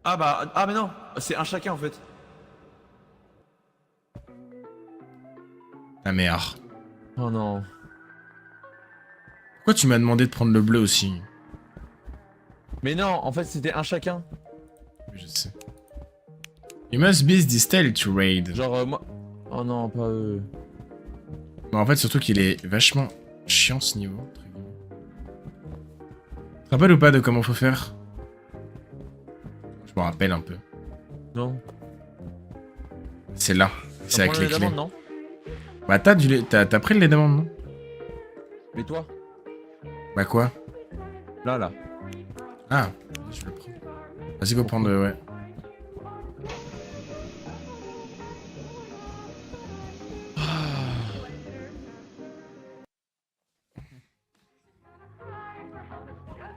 Ah bah, ah mais non, c'est un chacun en fait. Ah merde. Oh non. Pourquoi tu m'as demandé de prendre le bleu aussi? Mais non, en fait c'était un chacun. Oui, je sais. You must be this style to raid. Genre moi... Oh non, pas eux. Bon, en fait, surtout qu'il est vachement chiant ce niveau. Tu te rappelles ou pas de comment faut faire? Je me rappelle un peu. Non. C'est là. C'est avec les clés. Demandes, non. Bah t'as pris les demandes, non? Mais toi? Bah quoi? Là. Ah, je le prends. Vas-y, go prendre, ouais.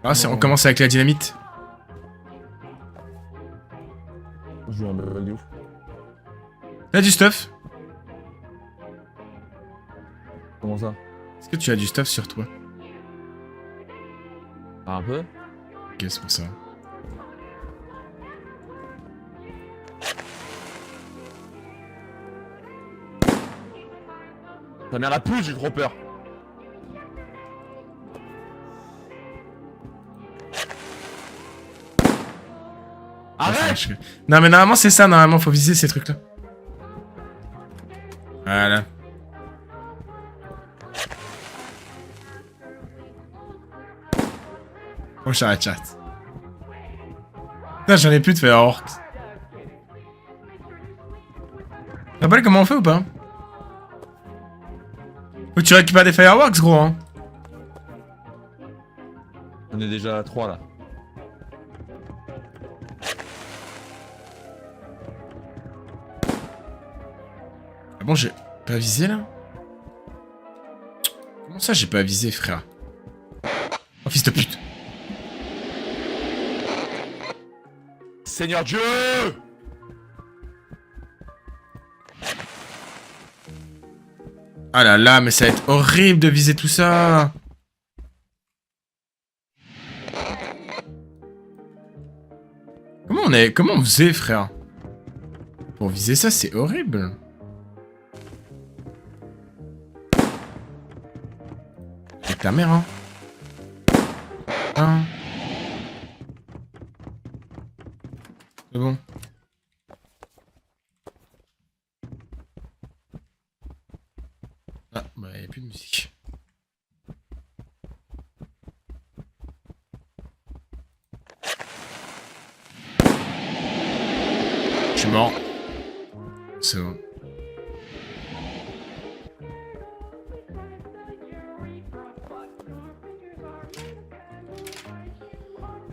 Ah, on commence avec la dynamite. Je joue un bug de ouf. T'as du stuff? Comment ça? Est-ce que tu as du stuff sur toi? Ah, un peu? Ok, c'est pour ça. Ta mère la pousse, j'ai trop peur. Arrête! Non, mais normalement, c'est ça. Normalement, faut viser ces trucs-là. Voilà. Oh, j'arrête, chat. Putain, j'en ai plus de Fireworks. Tu rappelles comment on fait ou pas? Faut que tu récupères des Fireworks, gros, hein. On est déjà à 3 là. Ah bon, j'ai pas visé là? Comment ça, j'ai pas visé, frère? Oh, fils de pute! Seigneur Dieu! Ah là là, mais ça va être horrible de viser tout ça! Comment on faisait, frère? Pour viser ça, c'est horrible. Avec ta mère, hein. Hein. C'est bon. Ah, bah, y'a plus de musique. Je suis mort. C'est bon.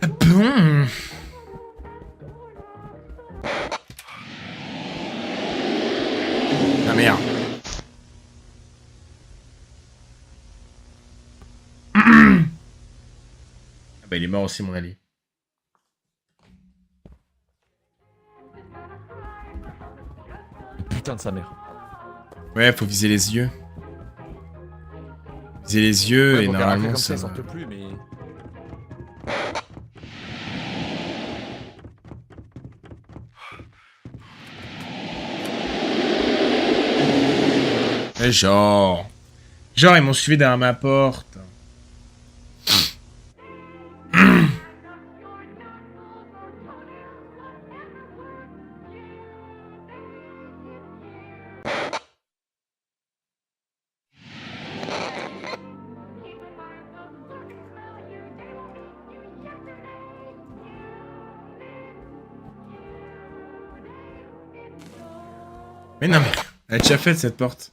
Ah bon? Ah merde. Ah bah il est mort aussi mon allié. Putain de sa mère. Ouais, faut viser les yeux. Viser les yeux Ouais, et bon, normalement comme ça... ça, ils sortent plus, mais... Ouais, genre... Genre ils m'ont suivi derrière ma porte. Mais non mais... Elle a déjà fait cette porte.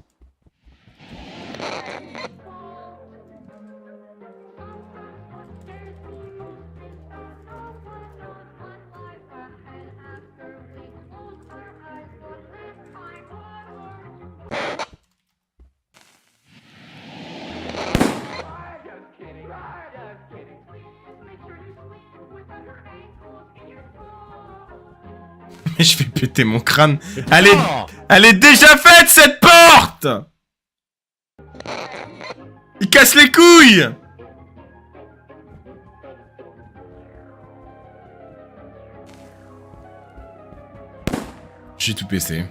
Mais je vais péter mon crâne. Elle est déjà faite cette porte. Il casse les couilles. J'ai tout PC.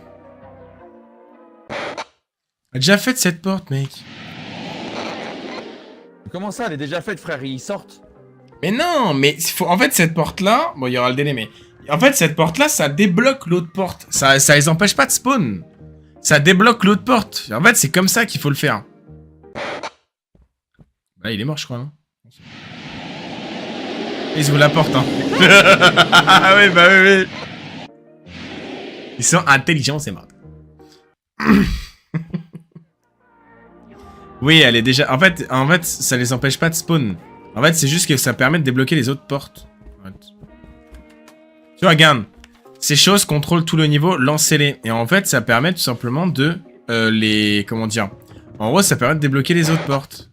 A déjà fait cette porte, mec. Comment ça, elle est déjà faite, frère, ils sortent. Mais non, mais faut... en fait, cette porte-là... Bon, il y aura le délai, mais... En fait, cette porte-là, ça débloque l'autre porte. Ça les empêche pas de spawn. Ça débloque l'autre porte. En fait, c'est comme ça qu'il faut le faire. Bah, il est mort, je crois, non? Ils ouvrent la porte, hein. Ah oui, bah oui, oui. Ils sont intelligents, c'est mort. Oui, elle est déjà... En fait, ça les empêche pas de spawn. En fait, c'est juste que ça permet de débloquer les autres portes. En fait. Tu vois, regarde. Ces choses contrôlent tout le niveau, lancez-les. Et en fait, ça permet tout simplement de les... Comment dire? En gros, ça permet de débloquer les autres portes.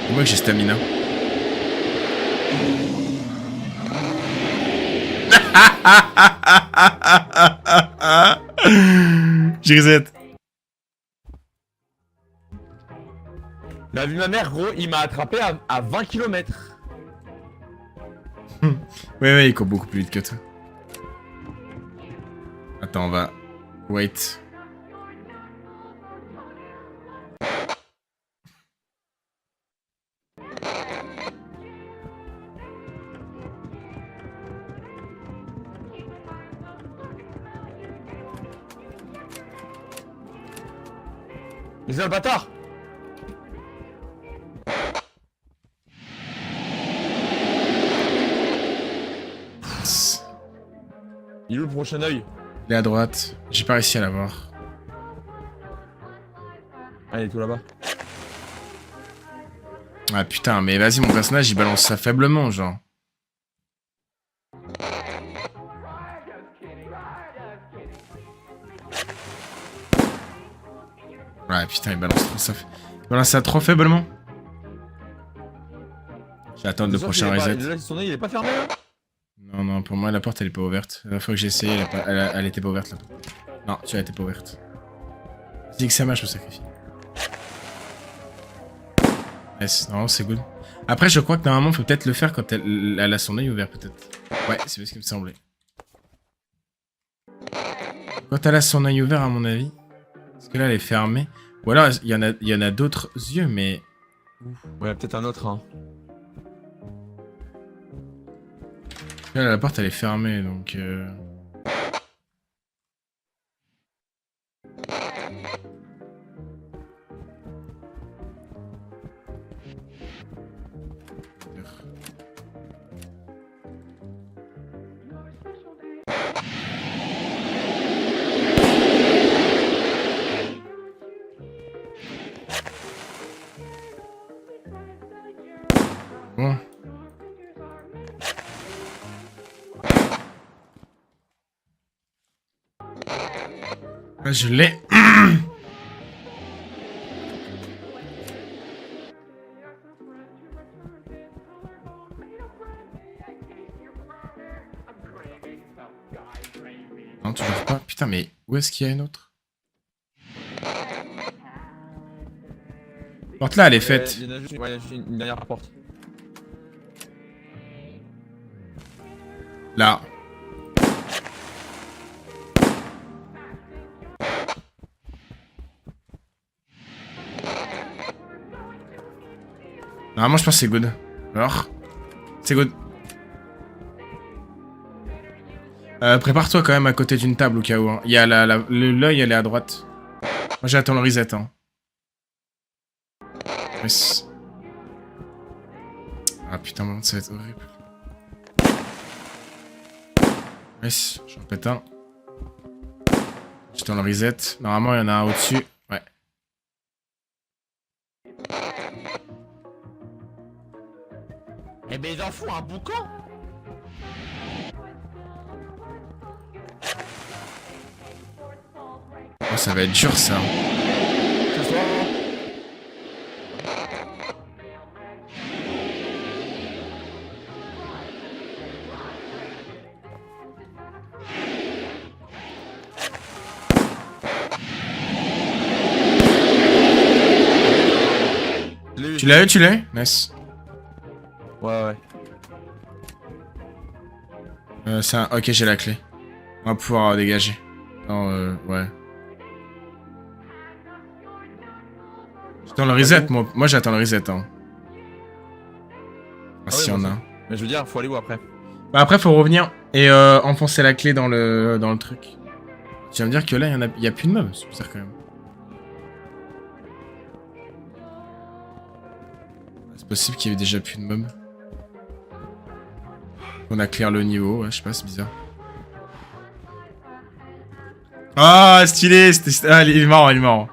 C'est moi que j'ai stamina. J'ai reset. Bah, vu ma mère, gros, il m'a attrapé à 20 km. Ouais, il court beaucoup plus vite que toi. Attends, on va... Wait. Mais c'est un bâtard. Il est où le prochain œil? Il est à droite. J'ai pas réussi à l'avoir. Ah, il est tout là-bas. Ah putain, mais vas-y, mon personnage, il balance ça faiblement, genre. Ouais, putain, il balance trop ça. Il balance ça trop faiblement. Je vais attendre le prochain reset. Là, son œil, il est pas fermé, là? Non, non, pour moi, la porte, elle est pas ouverte. La fois que j'ai essayé, elle était pas ouverte, là. Non, tu vois, elle était pas ouverte. Dis que ça marche, je me sacrifie. Yes, non, c'est good. Après, je crois que normalement, faut peut-être le faire quand elle a son œil ouvert, peut-être. Ouais, c'est ce qui me semblait. Quand elle a son œil ouvert, à mon avis. Parce que là, elle est fermée. Ou alors, il y en a d'autres yeux, mais... Ouais, peut-être un autre, hein. Là, la porte, elle est fermée, donc... Bon. Ah, je l'ai. Non, toujours pas. Putain, mais où est-ce qu'il y a une autre? Porte là, elle est faite. Il y en a juste une dernière porte. Là. Normalement, je pense que c'est good. Alors, c'est good. Prépare-toi quand même à côté d'une table au cas où. Hein. Il y a l'œil, elle est à droite. Moi, j'attends le reset. Hein. Yes. Ah putain, ça va être horrible. Yes, j'en pète un. J'attends le reset. Normalement, il y en a un au-dessus. Ouais. Eh ben, ils en font un boucan. Oh, ça va être dur, ça. Ce soir, Tu l'as eu, tu l'as eu? Nice. ouais. Ok, j'ai la clé. On va pouvoir dégager. Non, ouais. J'attends le reset, moi. Moi, j'attends le reset, hein. Ah, si, ouais, on moi a. aussi. Mais je veux dire, faut aller où après? Bah, après, faut revenir et enfoncer la clé dans le truc. Tu vas me dire que là, il y a plus de mobs. C'est bizarre quand même. C'est possible qu'il y ait déjà plus de mobs. On a clear le niveau, ouais, je sais pas, c'est bizarre. Ah, stylé, ah, il est marrant, il est marrant.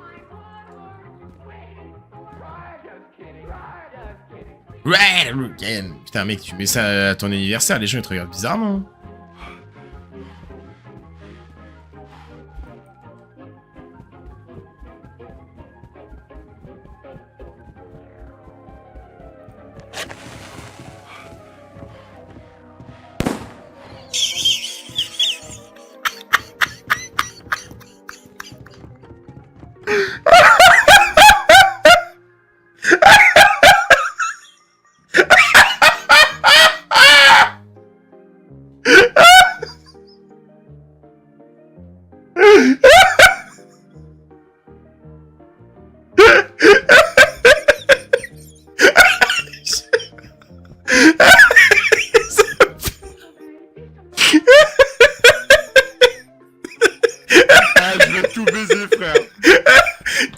Ouais, weekend. Putain, mec, tu mets ça à ton anniversaire, les gens ils te regardent bizarrement. Ah, je vais tout baiser, frère.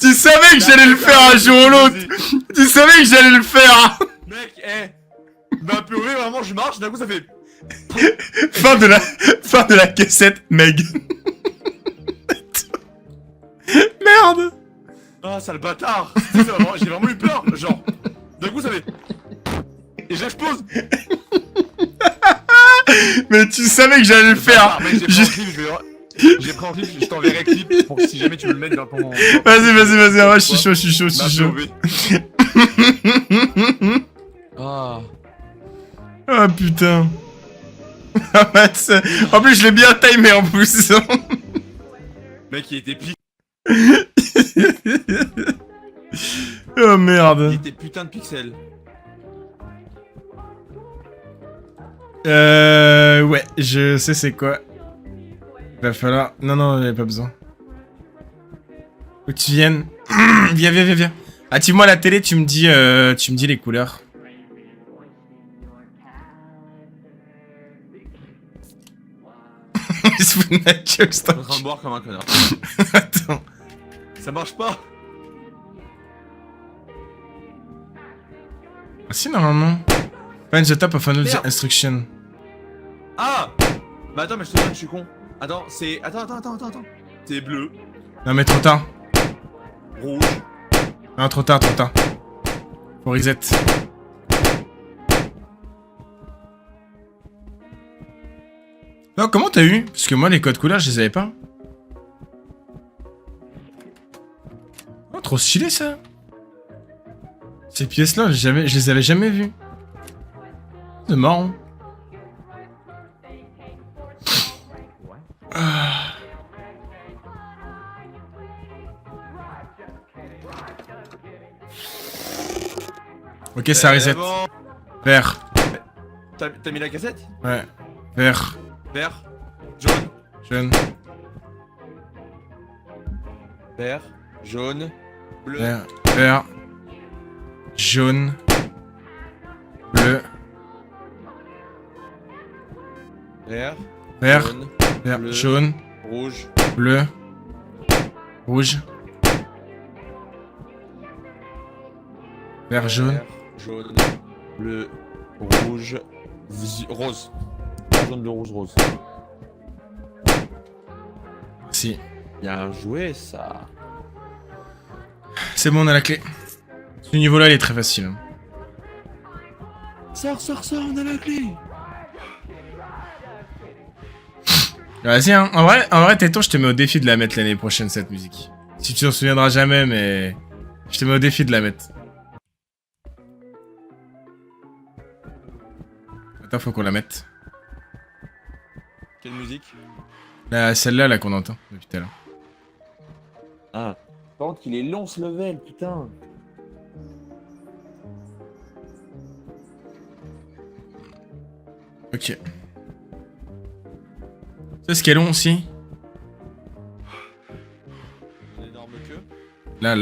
Tu savais que j'allais le faire un jour ou l'autre. Tu savais que j'allais le faire. Mec, ma purée, vraiment, je marche, d'un coup, ça fait... Fin de la cassette, Meg. Merde. Ah, sale bâtard. J'ai vraiment eu peur, genre. D'un coup, ça fait... Et j'explose. Mais tu savais que j'allais le faire. Ah, mec, j'ai pris en clip, je t'enverrai clip pour que si jamais tu veux le mettre dans ton... Vas-y, ouais, je suis chaud. Ah. Ah putain. En plus, je l'ai bien timé en plus. Mec, il était pique. Oh Il merde. était putain de pixels. Ouais, je sais c'est quoi. Il va falloir... Non, il a pas besoin. Faut que tu viennes. Viens. Active-moi la télé, tu me dis les couleurs. Il se fout de ma gueule, Je suis en stock. train de boire comme un connard. Attends. Ça marche pas. Ah si, normalement. Find the top of an Merde. instruction. Ah. Bah attends, mais je te dis, je suis con. Attends, c'est... Attends. C'est bleu, Non mais trop tard. rouge. Non, trop tard. Faut reset. Non, comment t'as eu? Parce que moi, les codes couleurs, je les avais pas. Oh, trop stylé, ça. Ces pièces-là, je les avais jamais vues. C'est marrant. Ah. Ok, ça reset. Bon. Vert. T'as mis la cassette? Ouais. Vert. Vert. Jaune. Jaune. Vert. Jaune. Bleu. Vert. Vert. Jaune. Bleu. Vert. Vert. Jaune. Vert. bleu, Jaune. Rouge. Bleu. Rouge. Vert, jaune. Vert, jaune. Bleu. Rouge. Rose. Jaune, bleu, rouge, rose. Si. Bien joué, ça. C'est bon, on a la clé. Ce niveau-là, il est très facile. Sors, on a la clé. Vas-y, hein. En vrai, Téton, je te mets au défi de la mettre l'année prochaine, cette musique. Si tu t'en souviendras jamais, mais... Je te mets au défi de la mettre. Attends, faut qu'on la mette. Quelle musique? Celle-là, là, qu'on entend depuis tout à l'heure. Ah. Par contre, qu'il est long ce level, putain. Ok. sais ce qui est long aussi? Une énorme queue. Là.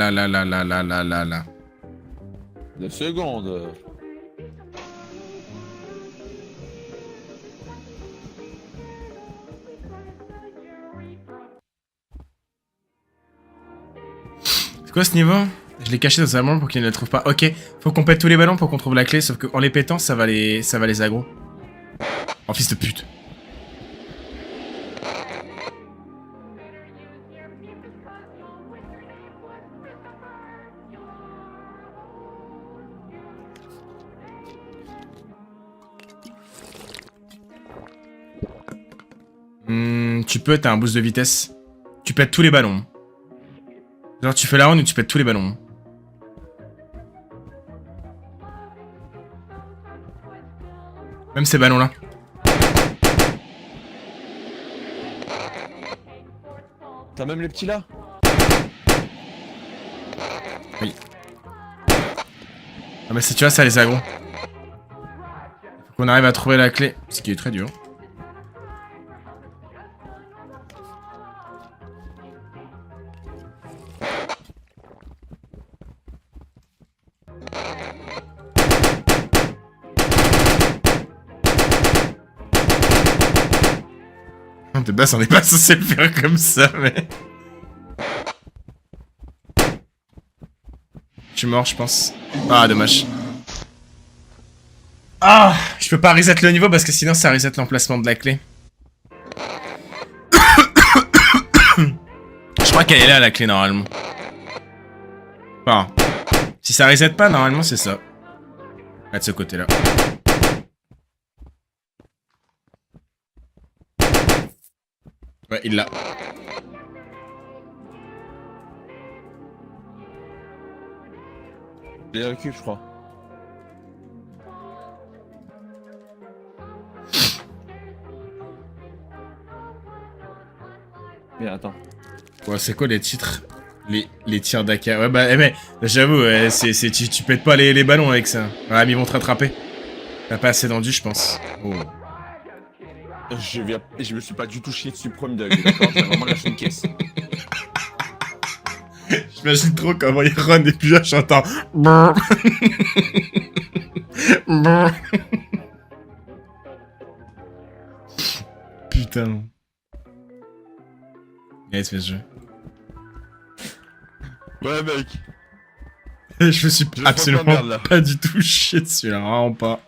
9 secondes. C'est quoi ce niveau? Je l'ai caché dans un moment pour qu'ils ne le trouvent pas. Ok, faut qu'on pète tous les ballons pour qu'on trouve la clé, sauf qu'en les pétant, ça va les aggro. Oh fils de pute. Tu peux, t'as un boost de vitesse. Tu pètes tous les ballons. Genre tu fais la ronde et tu pètes tous les ballons. Même ces ballons là. T'as même les petits là? Oui. Ah mais si tu vois ça les aggro. Faut qu'on arrive à trouver la clé. Ce qui est très dur. De base, on n'est pas censé le faire comme ça, mais... Je suis mort, je pense. Ah, dommage. Ah, je peux pas reset le niveau parce que sinon ça reset l'emplacement de la clé. Je crois qu'elle est là, la clé, normalement. Enfin, si ça reset pas, normalement, c'est ça. Ah, de ce côté-là. Ouais, il l'a. Je les récup, je crois. Mais attends. Ouais, c'est quoi les titres? Les tirs d'Aka. Ouais, bah, mais j'avoue, tu pètes pas les ballons avec ça. Ouais, mais ils vont te rattraper. T'as pas assez d'endu, je pense. Oh. Je me suis pas du tout chié dessus premier degré, d'accord? J'ai vraiment lâché une caisse. J'imagine trop comment il run et puis là j'entends. Putain. Allez, fais ce jeu. Ouais, mec. Je me suis Je absolument sens de la merde, là. pas du tout chié dessus là, vraiment pas.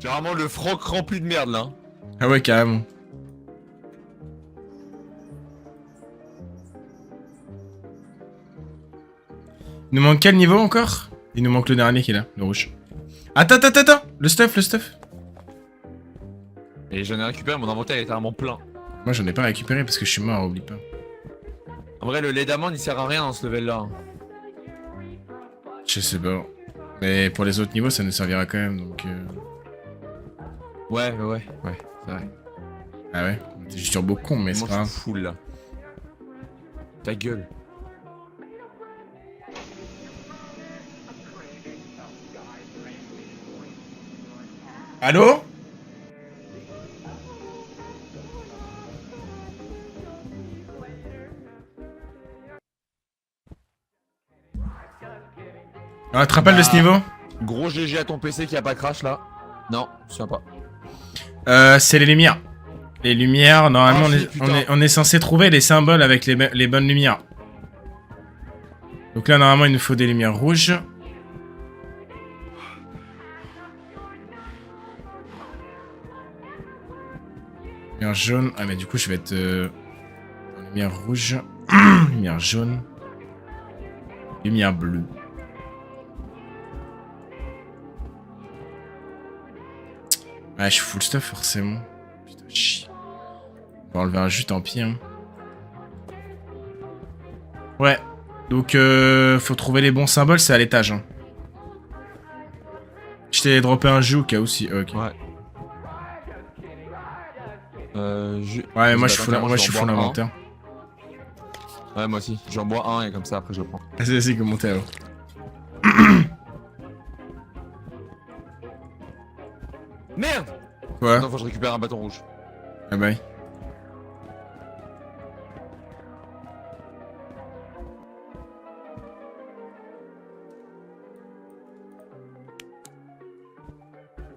J'ai vraiment le froc rempli de merde là. Ah ouais, carrément. Il nous manque quel niveau encore? Il nous manque le dernier qui est là, le rouge. Attends, le stuff. Et j'en ai récupéré, mon inventaire est littéralement plein. Moi j'en ai pas récupéré parce que je suis mort, oublie pas. En vrai, le lait d'amande il sert à rien dans ce level là. Je sais pas. Mais pour les autres niveaux ça nous servira quand même donc... Ouais, c'est vrai. Ah ouais? T'es juste sur beaucoup con mais c'est Moi pas je grave. suis full là. Ta gueule. Allô? Ah, tu te rappelles de ce niveau? Gros GG à ton PC qui a pas crash là. Non, je sais pas. C'est les lumières. Les lumières, normalement Ah, si, putain. on est censé trouver les symboles avec les bonnes lumières. Donc là normalement il nous faut des lumières rouges. Lumière jaune. Ah mais du coup je vais être... lumière rouge. Lumière jaune. Lumière bleue. Ouais, je suis full stuff forcément. Putain, chier. On va enlever un jus, tant pis. Hein. Ouais. Donc, faut trouver les bons symboles, c'est à l'étage. Hein. Je t'ai droppé un jus au cas où si. Ok. Ouais. Ouais, mais moi je suis full inventaire. Ouais, moi aussi. J'en bois un et comme ça après je le prends. Vas-y, que monter alors. Merde! Quoi? Non, faut que je récupère un bâton rouge. Ah bah oui.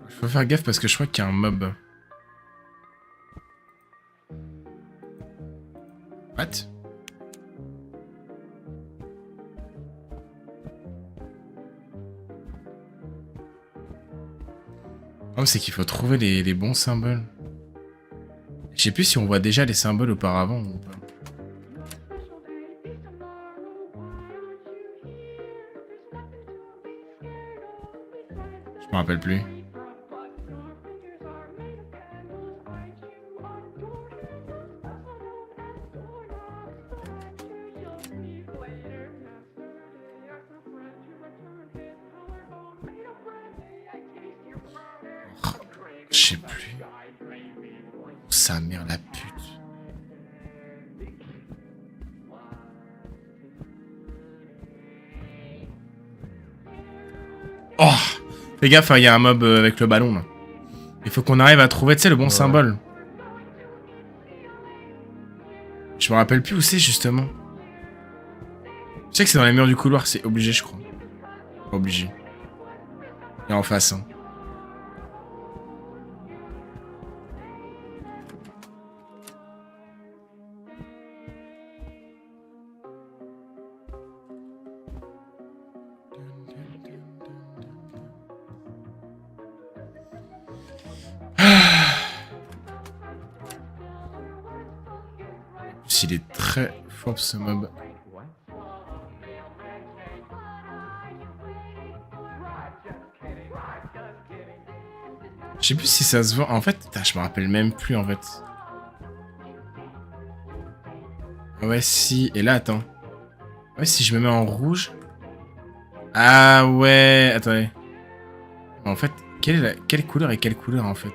Faut faire gaffe parce que je crois qu'il y a un mob. What? Oh, c'est qu'il faut trouver les bons symboles. Je sais plus si on voit déjà les symboles auparavant ou pas. Je me rappelle plus. Je sais plus. Sa mère la pute. Oh! Fais gaffe, il y a un mob avec le ballon là. Il faut qu'on arrive à trouver, tu sais, le bon symbole. Je me rappelle plus où c'est justement. Je sais que c'est dans les murs du couloir, c'est obligé, je crois. Obligé. Et en face, hein. Il est très fort ce mob. Je sais plus si ça se vend. En fait, putain, je me rappelle même plus en fait. Ouais, si. Et là, attends. Ouais, si je me mets en rouge. Ah ouais. Attendez. En fait, quelle couleur et quelle couleur en fait?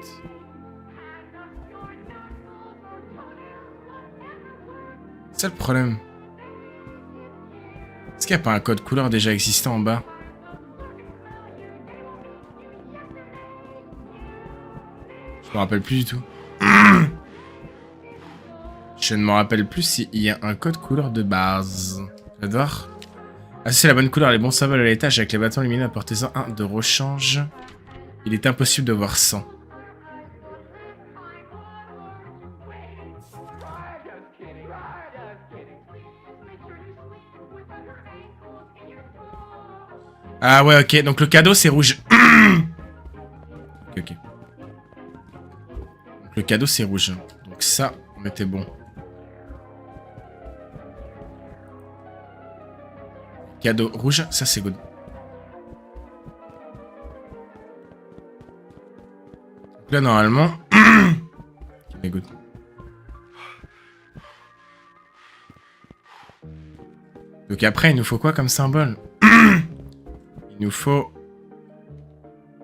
C'est ça le problème. Est-ce qu'il n'y a pas un code couleur déjà existant en bas? Je me rappelle plus du tout. Je ne me rappelle plus s'il y a un code couleur de base. J'adore. Associez la bonne couleur, les bons symboles à l'étage avec les bâtons lumineux, apportez-en un de rechange. Il est impossible de voir sans. Ah ouais, ok. Donc le cadeau, c'est rouge. Ok. Donc le cadeau, c'est rouge. Donc ça, on était bon. Cadeau rouge, ça c'est good. Donc là, normalement... C'est good. Donc après, il nous faut quoi comme symbole? Il nous faut...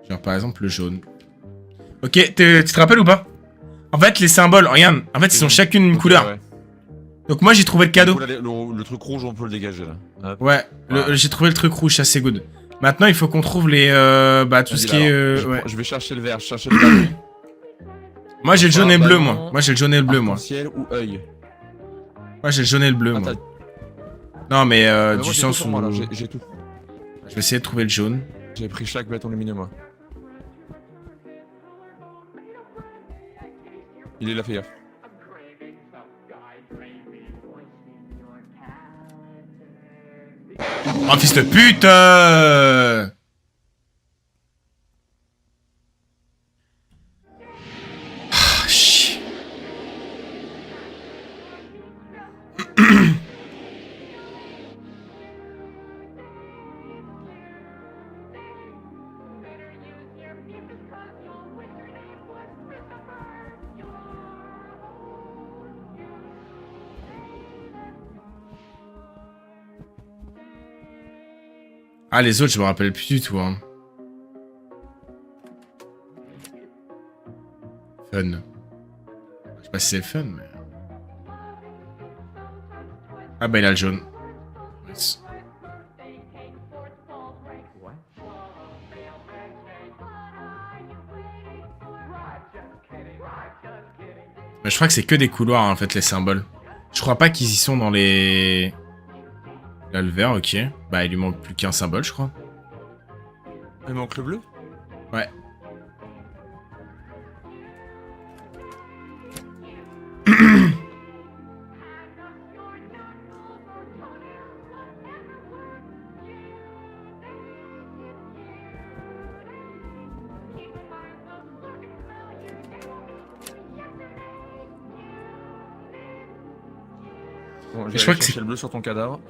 Genre par exemple le jaune. Ok, tu te rappelles ou pas? En fait, les symboles, regarde, en fait, ils sont chacune une couleur. Ouais. Donc moi, j'ai trouvé le cadeau. Du coup, le truc rouge, on peut le dégager là. Hop. Ouais, j'ai trouvé le truc rouge, ça c'est good. Maintenant, il faut qu'on trouve les... tout ce qui est... ouais. Je vais chercher le vert, je cherche le ballon. Moi, j'ai le jaune et le bleu, ballon, moi. Moi, j'ai le jaune et le bleu, moi. Arc-en-ciel ou œil. Moi, j'ai le jaune et le bleu, Ah, moi. t'as- Non, mais moi, du j'ai sens tout sur où... moi, là, j'ai tout. Je vais essayer de trouver le jaune. J'ai pris chaque bâton lumineux, moi. Il est là, fais gaffe. Oh, fils de pute Ah, chier. Ah, les autres, je me rappelle plus du tout, hein. Fun. Je sais pas si c'est le fun, mais... Ah bah, il a le jaune. Nice. Mais je crois que c'est que des couloirs, en fait, les symboles. Je crois pas qu'ils y sont dans les... Là, le vert, ok. Bah, il lui manque plus qu'un symbole, je crois. Il manque le bleu. Ouais. Bon, je je crois vais que chercher le bleu sur ton cadavre.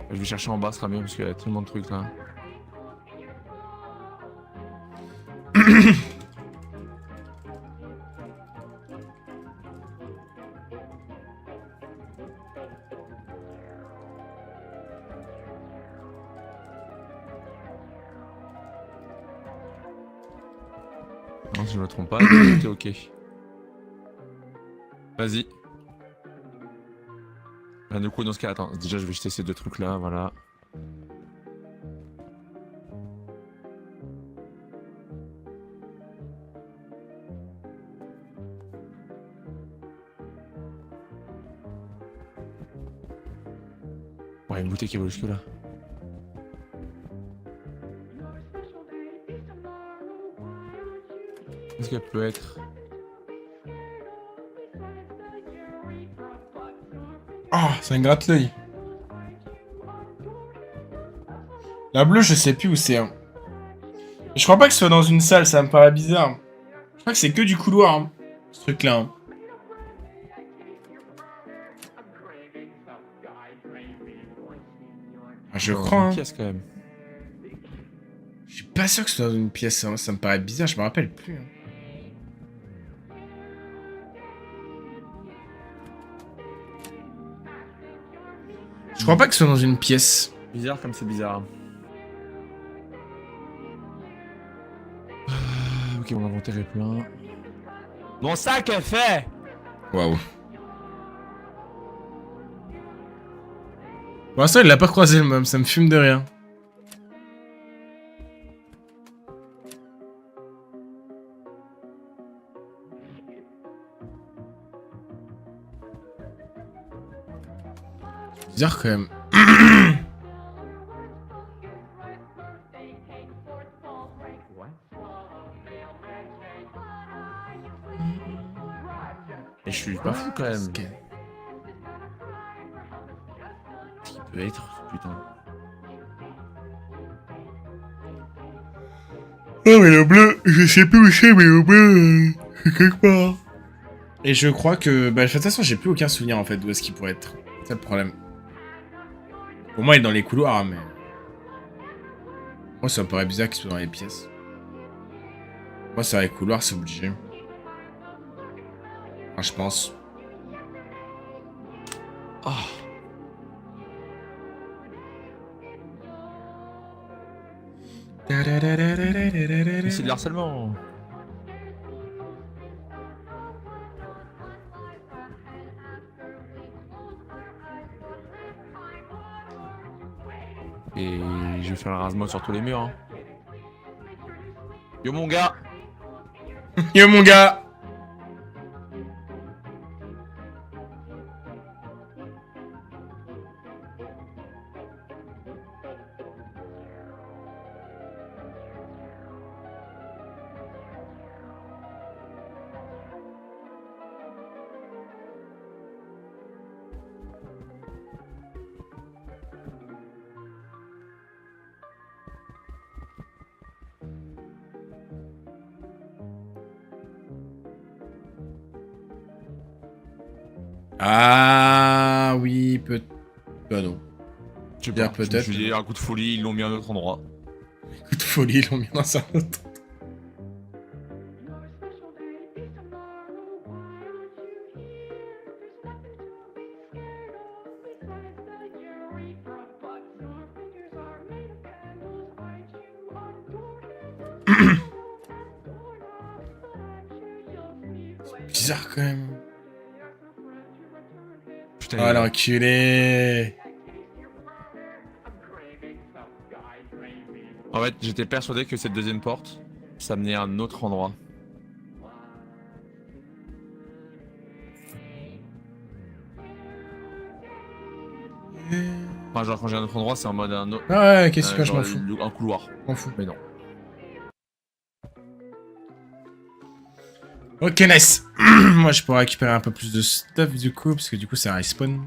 Je vais chercher en bas, ce sera mieux parce qu'il y a tellement de trucs là. Non, si je me trompe pas, t'es ok. Vas-y. Bah, du coup, dans ce cas, attends, déjà je vais jeter ces deux trucs là, voilà. Ouais, une bouteille qui va jusque là. Qu'est-ce qu'elle peut être? Oh, ça me gratte l'œil. La bleue, je sais plus où c'est. Hein. Je crois pas que ce soit dans une salle, ça me paraît bizarre. Je crois que c'est que du couloir, hein, ce truc-là. Hein. Ah, je crois. Une Hein. pièce quand même. Je suis pas sûr que ce soit dans une pièce, hein. Ça me paraît bizarre, je me rappelle plus. Hein. Je crois pas que ce soit dans une pièce. Bizarre comme c'est bizarre. Ok, mon inventaire est plein. Mon sac est fait! Waouh. Pour l'instant, il l'a pas croisé le môme, ça me fume de rien. C'est bizarre quand même. Et je suis pas fou quand même. Ok. Qui peut être, putain. Oh mais le bleu, je sais plus où c'est, mais le bleu, c'est quelque part. Et je crois que... Bah de toute façon, j'ai plus aucun souvenir en fait d'où est-ce qu'il pourrait être. C'est le problème. Pour moi, il est dans les couloirs, mais... Moi, ça me paraît bizarre qu'il soit dans les pièces. Moi, c'est dans les couloirs, c'est obligé. Enfin, je pense. Oh. Mais c'est de l'harcèlement. Et je vais faire le rase-moi sur tous les murs. Hein. Yo mon gars! Yo mon gars! Ah oui, peut... Bah non. Je sais Bien, pas, je me peut-être. suis dit, un coup de folie, ils l'ont mis à un autre endroit. Coup de folie, ils l'ont mis dans un autre. bizarre quand même. Putain, Oh l'enculé. en fait, j'étais persuadé que cette deuxième porte, ça menait à un autre endroit. Enfin, genre quand j'ai un autre endroit, c'est en mode un autre. Ah ouais, qu'est-ce que je genre m'en fous. Un couloir. Je m'en fous. Mais non. Ok, nice. Moi, je pourrais récupérer un peu plus de stuff du coup, parce que du coup, ça respawn.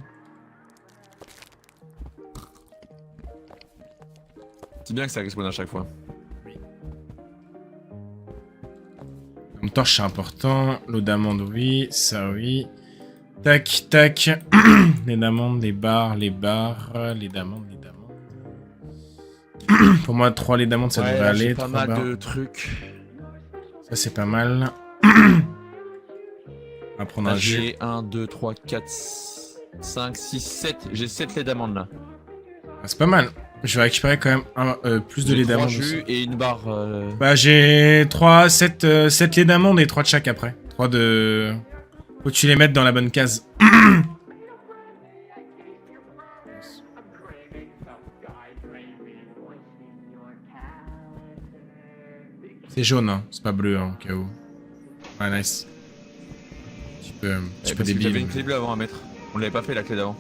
C'est bien que ça respawn à chaque fois. Une torche, c'est important. L'eau d'amande, oui. Ça, oui. Tac, tac. Les d'amandes, les barres, les barres. Les d'amandes, les d'amandes. Pour moi, 3 laits d'amandes, ça Ouais, devrait là, aller. j'ai pas 3 mal barres. de trucs. Ça, c'est pas mal. On va prendre Là, un jus. j'ai 1, 2, 3, 4, 5, 6, 7. J'ai 7 laits d'amandes là. Ah, c'est pas mal. Je vais récupérer quand même plus de J'ai lait 3 d'amandes jus aussi. et une barre. Bah, j'ai 7 laits d'amandes et 3 de chaque après. 3 de... Faut que tu les mettes dans la bonne case. C'est jaune, hein. C'est pas bleu, hein, au cas où. Ouais, nice. Tu peux Parce que t'avais débile. une clé bleue avant à mettre. On l'avait pas fait la clé d'avant.